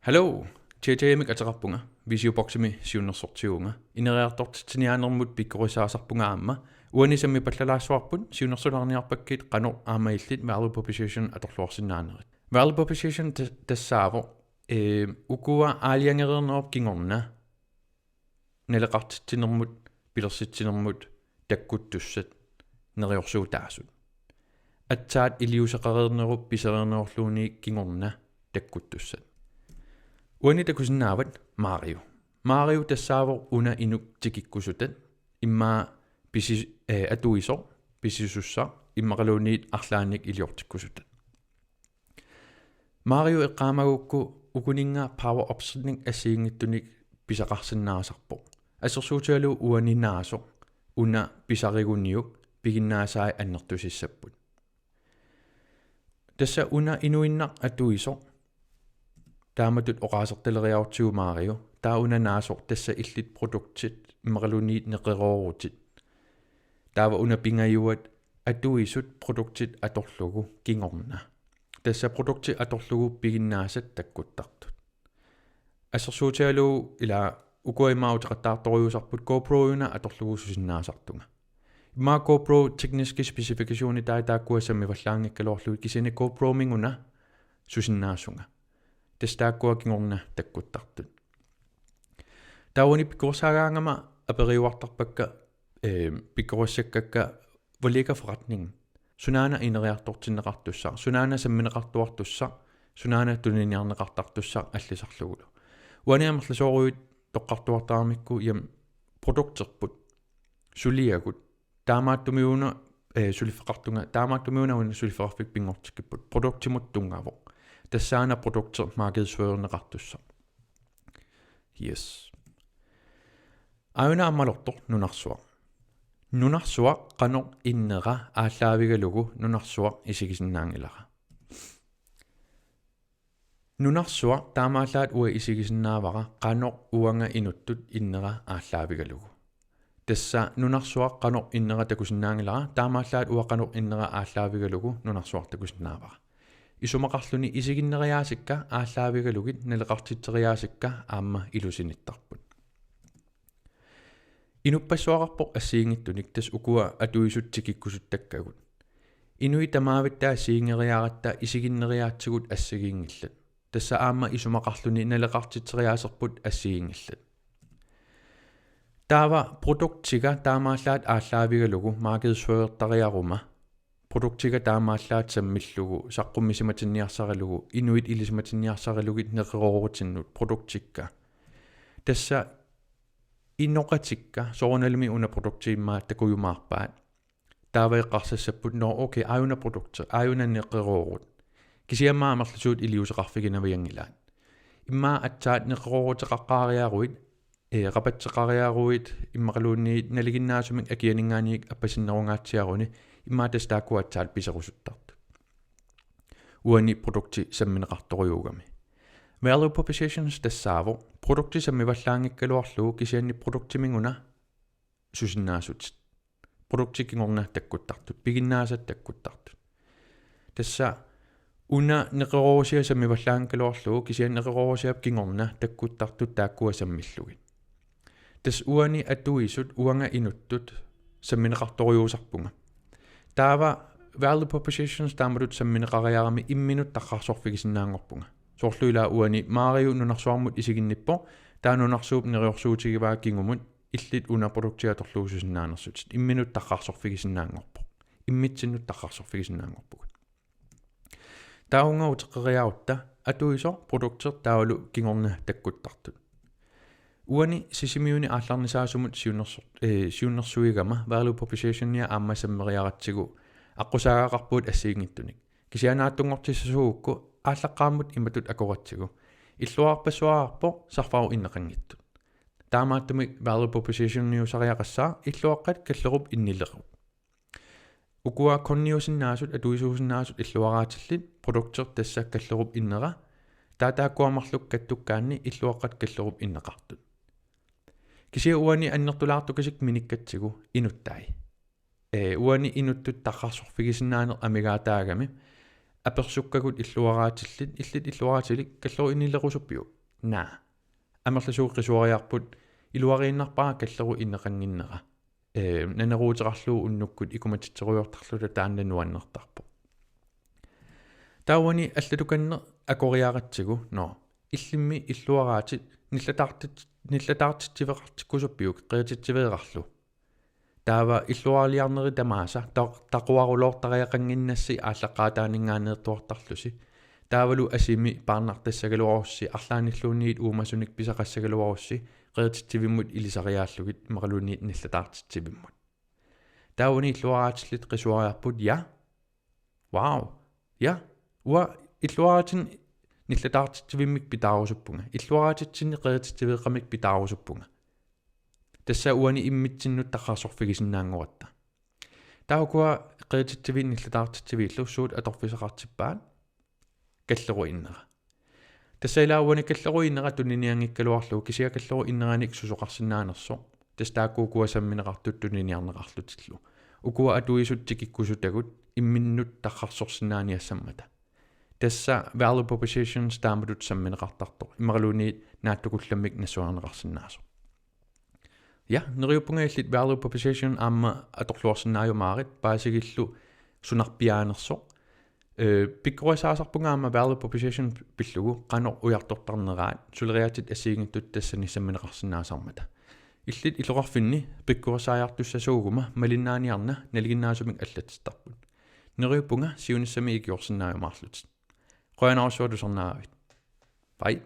Hallo, JJMik atarappunga, visioboksimi siunnersortiunga, ineriartort tiniaanermut pikkorissaasarpunga aamma, uanisammi pallalaassuarpun siunnersularniarpakkit qanor aamaillit value proposition atorluarsinnaanerit. Value proposition tassaavo ukua aaliangereernerop kingorna neleqartinermut pilersitsinermut takkuttussat neriorsuutaasut. Atsaat iliuseqareernerup pisereernerorluuni kingorna takkuttussat. Uani takusinnaavat Mario. Mario tassaavor una inuk tikikkusutat imma pisi atuisor pisisussa immaqaluuniit arlaanik iliortikkusutat. Mario eqqaamagukku ukuninga power optioning assiingittunik pisaqarsinnaasarpo. Assersuutialu uaninaaso una pisariguniuk piginnaasai annertusissapput. Tassa una inuinnaq atuisor taamatut oqaasertaleriaortigu Mario tauna naasor tassa illit produktit immaqaluuniit neqeroorutit taava una pingajuat atuisut produktit atorlugu kingorna tassa produktit atorlugu piginnaasat takkuttartut assersuutialu ila ukuimautiqattaartoriusarput GoPro-una atorlugu susinnaasartunga imma GoPro tekniski spesifikasiuni taitaakkuasammi vallaangikkalorluit kisini GoPro minguna susinnaasunga testaakkua kingorna takkuttartut. Taawani pikkorsaagaangama aperiuartarpakka pikkorissakka volika forretning. Sunaana ineriartortinneqartussar, sunaana sammineqartuartussar, sunaana tuniniarneqartartussar allisarlugulu. Uaniamerlasoruit toqqartuartaarmikku yam produkterput suliagut taamaattumiuna sulifeqartunga taamaattumiuna un sulifeqarfik pingortikkiput produktimut tungavo. Tassaana produkter markedsførerneqartussa. Yes. Auna ammalortor nunarsua. Nunarsua qanor innera aalaavigalugu nunarsua isigisinnaangilara. Nunarsua taamaallaat ua isigisinnaavara qanor uanga inuttut innera aalaavigalugu. Tassa nunarsua qanor innera takusinnaangilara taamaallaat ua qanor innera aalaavigalugu nunarsua takusinnaavara. Isumaqarluni isiginneriaasikka aallaavigalugit neleqartitteriaasikka aamma ilusinittarput. Inuppassuaqarpoq assiingittunik tas ukua atuisut tikikkusuttakkagut. Inui tamaavittaa assiingeriaaratta isiginneriaatsigut assagiingillat. Tassa aamma isumaqarluni neleqartitteriaaserput assiingillat. Taava produktiga taamaallaat aallaavigalugu markedsførertariaruma produktiga taamaallaat sammillugu saqqummisimatinnniarsarilugu inuit ilisimatinniarsarilugut neqeroorutinut produktikka tassa innoqatikka soorunalumi una produktiimmaat takujumaarpaat taavaeqqarsassaput okay aajuna produkter aajuna neqeroorut kisiammaa amerlusuut iliuseqarfiginaviangilaat immaa atsaat neqerooruteqaqqaariaruit rapatseqariaruit immaqaluunniit naliginnaasumik akianingaaniik appasinnerungaatsiaruni imma testaakku atsaat piserusuttartu. Uani produkti sammineqartoriugami. Value propositions tassaavo produkti sammivallaangikkaluarlugu kisianni produktiminguna susinnaasut. Produkti kingorna takkuttartut, piginnaasat takkuttartut. Tassa una neqeroosia sammivallaangikkaluarlugu kisianni neqeroosiap kingorna takkuttartut taakkua sammillugit. Tas uani atuisut uanga inuttut sammineqartoriusarpunga. Taava value propositions taamatut sammineqariarami imminut taqqarsorfigisinnaangorpunga. Sorluila uani Mario nunarsuarmut isiginnippo taa nunarsuup neriorsuutigivaa kingumut illit una produktiatorluususinnaanersut imminut taqqarsorfigisinnaangorpo. Immitsinnut taqqarsorfigisinnaangorpugut. Taunga uteqeriarutta atuisor produkter taavalu kingorna takkuttartut. Uani sisimiuni aallarnisaasumut siunnersuigama value propositionia aamma sammeriaratsigu aqusaagaaqarpuut assiingittunik kisianaatungortissasuukku ааllaqqaammut imatut akoratsigu illuarpassuarpo sarfaru inneqangittut taamaattumik value propositioniusariaqassaa illuaqqat kallerup innillequt ukua konniusinnaasut atuisuusinnaasut illuaraatillit produkter tassa kallerup innera taataakkuamarluk kattukkaanni illuaqqat kallerup inneqartut kisia uani annertulaartukasik minikkatsigu inuttai uani inuttut taqqarsorfigisinnaane amigaataagami apersukkagut illuaraatillit illit illuaraatilik kalleru innillequsuppiu naa амерласууққисуариарпут илуарииннарпара каллеру иннеқангиннера нанеруутеқарлуу уннуккут икуматитсеруйортарлута тааннануаннертарпо таавани аллатуканне акориааратсигу но иллимми иллуараатит ниллатаартитсивеқартиккусуппиук қеатитсивеэқарлу таава иллуаалиарнери тамааса тақуарулоортариақангиннасси ааллаққаатаанингаанеэртуартарлуси таавалу асими паарнартассагалуарусси арлааниллуунниит уумасуник писақассагалуарусси qeertitsivimut ilisariaalluгит мақалуниит наллатаартитсивиммут таавани иллуараатиллит qisuariarput ja wow ja уа иллуаратин наллатаартитсивиммик питаарусуппунга иллуаратитсинни qeertitsivеэқамик питаарусуппунга тасса уани иммитсиннут таққарсорфигисиннаангоратта таукуа qeertitsivin наллатаартитсивииллуссуут аторфисақартиппаат каллеру иннера тассаилаауани каллеру иннера туниниангиккалуарлугу кисиа каллеру иннераник сусоқарсинаанерсо тастааккуукуасамминеқартут туниниарнеқарлутиллу укуа атуисуттикиккусутагут имминнут таққарсорсинааниассаммата тасса value propositions тааматут самминеқартартоқ иммаралуниит нааттукулламмик насуарнеқарсинаасо ja нериуппунгаиллит value proposition аама аторлуарсинааюмаарит паасигиллу сунарпиаанерсо пиккуасаасарпунгаама value proposition пиллугу qanor уяртортарнераат сулериатит ассигингиттут тассани самминеқарсинаасармата иллит илоқарфинни пиккуасааяртуссасуугума малиннааниарна налигиннаасумик аллатистарпут нериуппунга сиуниссами икиорсинааюмаарлутит qoyanarsuutusarnaavit pai